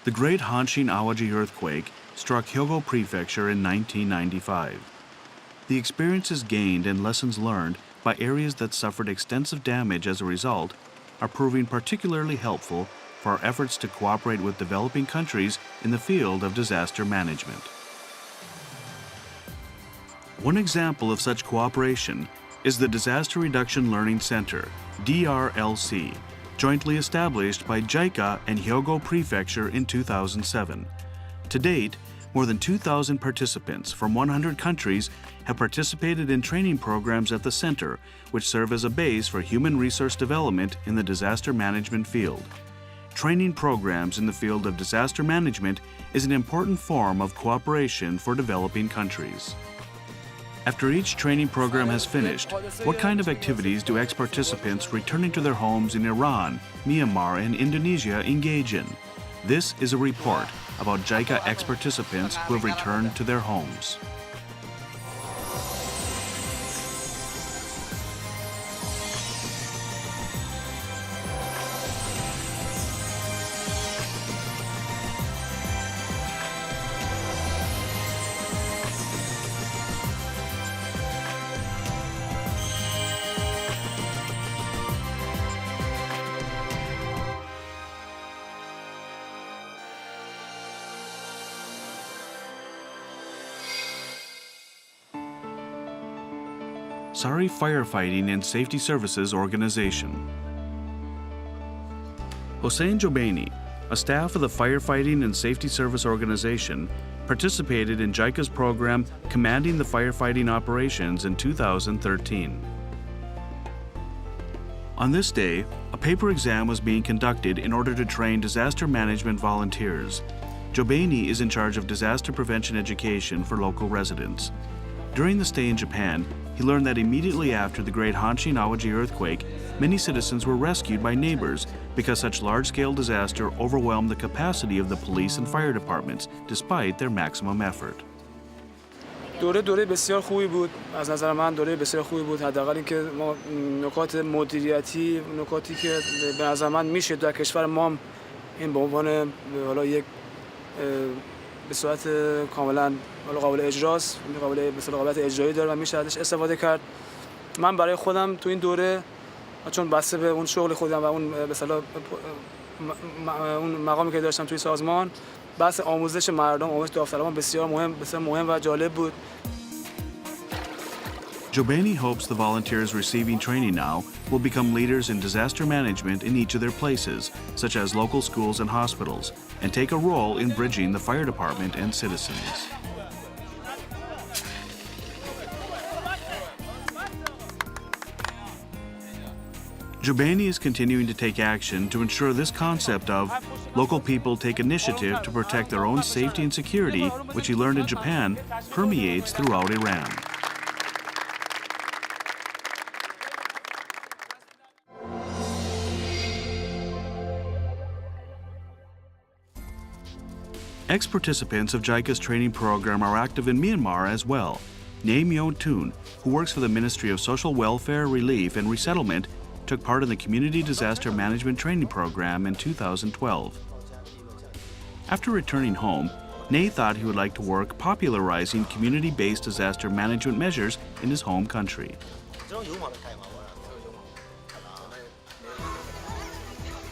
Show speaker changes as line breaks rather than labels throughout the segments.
The Great Hanshin-Awaji Earthquake struck Hyogo Prefecture in 1995. The experiences gained and lessons learned by areas that suffered extensive damage as a result are proving particularly helpful for our efforts to cooperate with developing countries in the field of disaster management. One example of such cooperation is the Disaster Reduction Learning Center, DRLC, jointly established by JICA and Hyogo Prefecture in 2007. To date, more than 2,000 participants from 100 countries have participated in training programs at the center, which serve as a base for human resource development in the disaster management field. Training programs in the field of disaster management is an important form of cooperation for developing countries. After each training program has finished, what kind of activities do ex-participants returning to their homes in Iran, Myanmar, and Indonesia engage in? This is a report about JICA ex-participants who have returned to their homes. Sari Firefighting and Safety Services Organization. Hossein Jobaini, a staff of the Firefighting and Safety Service Organization, participated in JICA's program Commanding the Firefighting Operations in 2013. On this day, a paper exam was being conducted in order to train disaster management volunteers. Jobaini is in charge of disaster prevention education for local residents. During the stay in Japan, he learned that immediately after the Great Hanshin-Awaji Earthquake, many citizens were rescued by neighbors because such large-scale disaster overwhelmed the capacity of the police and fire departments despite their maximum effort.
دوره بسیار خوبی بود. از نظر من دوره بسیار خوبی بود. حداقل اینکه ما نکات مدیریتی، نکاتی که به نظر من میشه در کشور ما این به عنوان حالا یک به صورت کاملا قابل اجراست، قابل قابلیت اجرایی داره و میشه ازش استفاده کرد. من برای خودم تو این دوره چون بسته به اون شغل خودم و اون به اصطلاح اون مقامی که داشتم توی سازمان، بحث آموزش مردم، آموزش داوطلبان بسیار مهم و جالب بود.
Jobaini hopes the volunteers receiving training now will become leaders in disaster management in each of their places, such as local schools and hospitals, and take a role in bridging the fire department and citizens. Jobaini is continuing to take action to ensure this concept of local people take initiative to protect their own safety and security, which he learned in Japan, permeates throughout Iran. Ex-participants of JICA's training program are active in Myanmar as well. Nae Myo-Toon, who works for the Ministry of Social Welfare, Relief and Resettlement, took part in the Community Disaster Management Training Program in 2012. After returning home, Nae thought he would like to work popularizing community-based disaster management measures in his home country.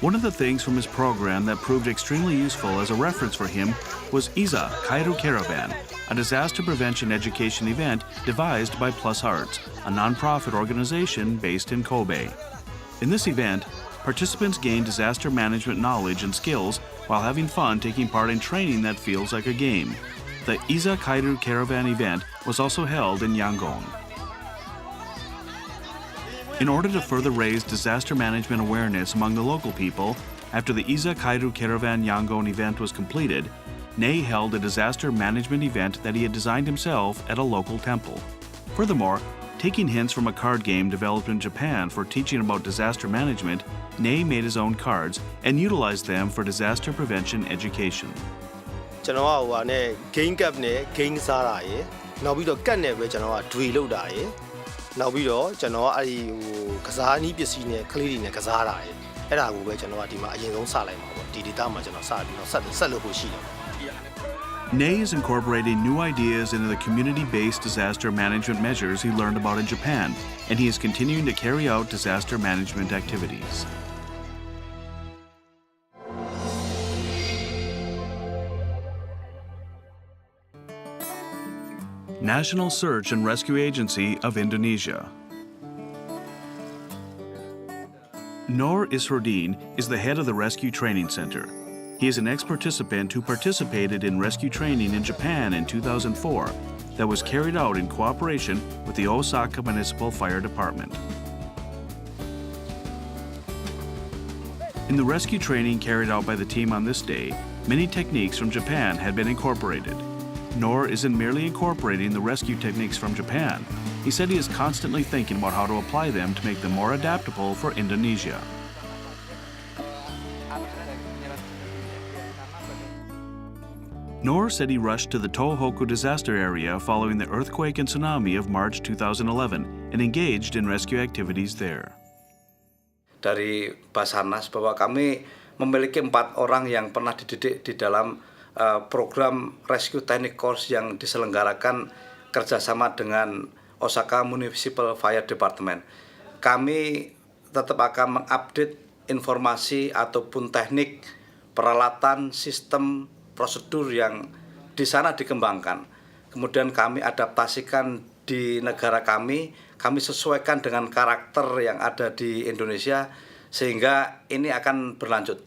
One of the things from his program that proved extremely useful as a reference for him was IZA Kairu Caravan, a disaster prevention education event devised by Plus Arts, a nonprofit organization based in Kobe. In this event, participants gain disaster management knowledge and skills while having fun taking part in training that feels like a game. The IZA Kairu Caravan event was also held in Yangon. In order to further raise disaster management awareness among the local people, after the IZA Kairu Caravan Yangon event was completed, Nae held a disaster management event that he had designed himself at a local temple. Furthermore, taking hints from a card game developed in Japan for teaching about disaster management, Nae made his own cards and utilized them for disaster prevention education.
အဲ့ဒါကိုပဲကျွန်တော်ကဒီမှာအရင်ဆုံးစလိုက်မှာပေါ့ဒီ data မှာကျွန်တော်စပြီးတော့ဆက်လုပ်ဖို့ရှိတယ်
Nay is incorporating new ideas into the community-based disaster management measures he learned about in Japan, and he is continuing to carry out disaster management activities. National Search and Rescue Agency of Indonesia. Noor Isrodin is the head of the Rescue Training Center. He is an ex-participant who participated in rescue training in Japan in 2004 that was carried out in cooperation with the Osaka Municipal Fire Department. In the rescue training carried out by the team on this day, many techniques from Japan had been incorporated. Noor isn't merely incorporating the rescue techniques from Japan. He said he is constantly thinking about how to apply them to make them more adaptable for Indonesia. Noor said he rushed to the Tohoku disaster area following the earthquake and tsunami of March 2011 and engaged in rescue activities there.
Dari Basarnas bahwa kami memiliki 4 orang yang pernah dididik di dalam program Rescue Technique Course yang diselenggarakan kerjasama dengan Osaka Municipal Fire Department. Kami tetap akan mengupdate informasi ataupun teknik, peralatan, sistem, prosedur yang di sana dikembangkan. Kemudian kami adaptasikan di negara kami sesuaikan dengan karakter yang ada di Indonesia sehingga ini akan berlanjut.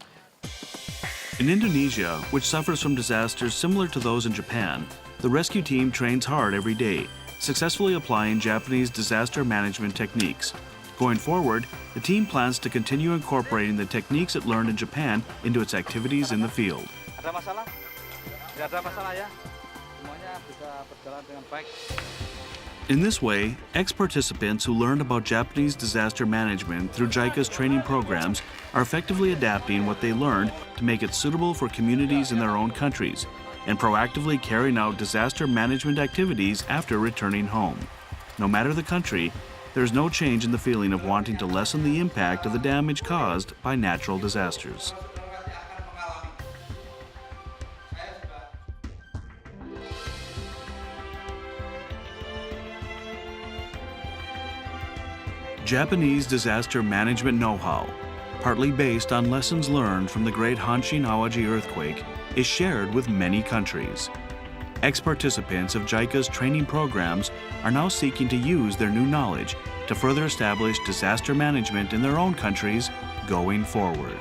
In Indonesia, which suffers from disasters similar to those in Japan, the rescue team trains hard every day, successfully applying Japanese disaster management techniques. Going forward, the team plans to continue incorporating the techniques it learned in Japan into its activities in the field.
Ada masalah? Tidak ada masalah ya. Semuanya bisa berjalan dengan baik.
In this way, ex-participants who learned about Japanese disaster management through JICA's training programs are effectively adapting what they learned to make it suitable for communities in their own countries and proactively carrying out disaster management activities after returning home. No matter the country, there is no change in the feeling of wanting to lessen the impact of the damage caused by natural disasters. Japanese disaster management know-how, partly based on lessons learned from the Great Hanshin-Awaji Earthquake, is shared with many countries. Ex-participants of JICA's training programs are now seeking to use their new knowledge to further establish disaster management in their own countries going forward.